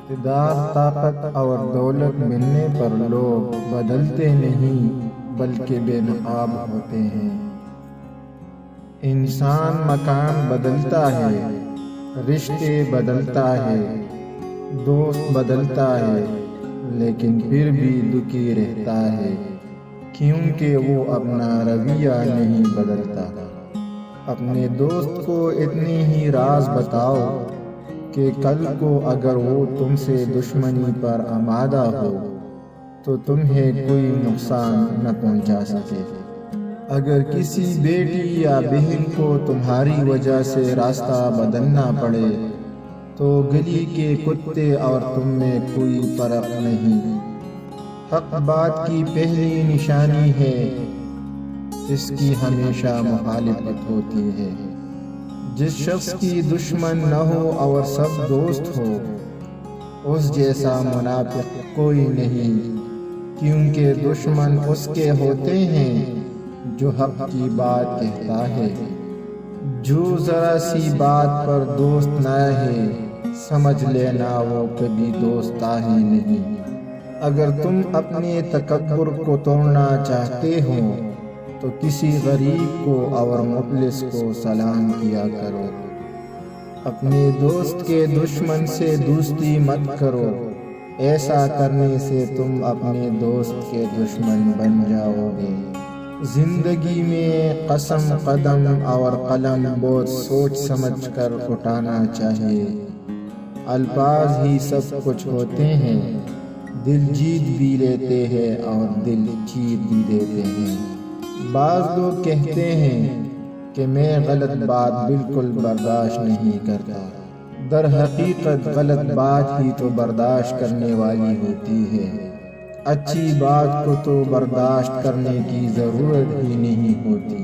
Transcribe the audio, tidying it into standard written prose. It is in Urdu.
اقتدار، طاقت اور دولت ملنے پر لوگ بدلتے نہیں بلکہ بے نقاب ہوتے ہیں۔ انسان مکان بدلتا ہے، رشتے بدلتا ہے، دوست بدلتا ہے، لیکن پھر بھی دکھی رہتا ہے کیونکہ وہ اپنا رویہ نہیں بدلتا۔ اپنے دوست کو اتنے ہی راز بتاؤ کہ کل کو اگر وہ تم سے دشمنی پر آمادہ ہو تو تمہیں کوئی نقصان نہ پہنچا سکے۔ اگر کسی بیٹی یا بہن کو تمہاری وجہ سے راستہ بدلنا پڑے تو گلی کے کتے اور تم میں کوئی فرق نہیں۔ حق بات کی پہلی نشانی ہے، اس کی ہمیشہ مخالفت ہوتی ہے۔ جس شخص کی دشمن نہ ہو اور سب دوست ہو، اس جیسا منافق کوئی نہیں، کیونکہ دشمن اس کے ہوتے ہیں جو حق کی بات کہتا ہے۔ جو ذرا سی بات پر دوست نہ ہے، سمجھ لینا وہ کبھی دوست ہی نہیں۔ اگر تم اپنے تکبر کو توڑنا چاہتے ہو تو کسی غریب کو اور مفلس کو سلام کیا کرو۔ اپنے دوست کے دشمن سے دوستی مت کرو، ایسا کرنے سے تم اپنے دوست کے دشمن بن جاؤ گے۔ زندگی میں قسم، قدم اور قلم بہت سوچ سمجھ کر اٹھانا چاہیے۔ الفاظ ہی سب کچھ ہوتے ہیں، دل جیت بھی لیتے ہیں اور دل چیر بھی دیتے ہیں۔ بعض لوگ کہتے ہیں کہ میں غلط بات بالکل برداشت نہیں کرتا، در حقیقت غلط بات ہی تو برداشت کرنے والی ہوتی ہے، اچھی بات کو تو برداشت کرنے کی ضرورت ہی نہیں ہوتی۔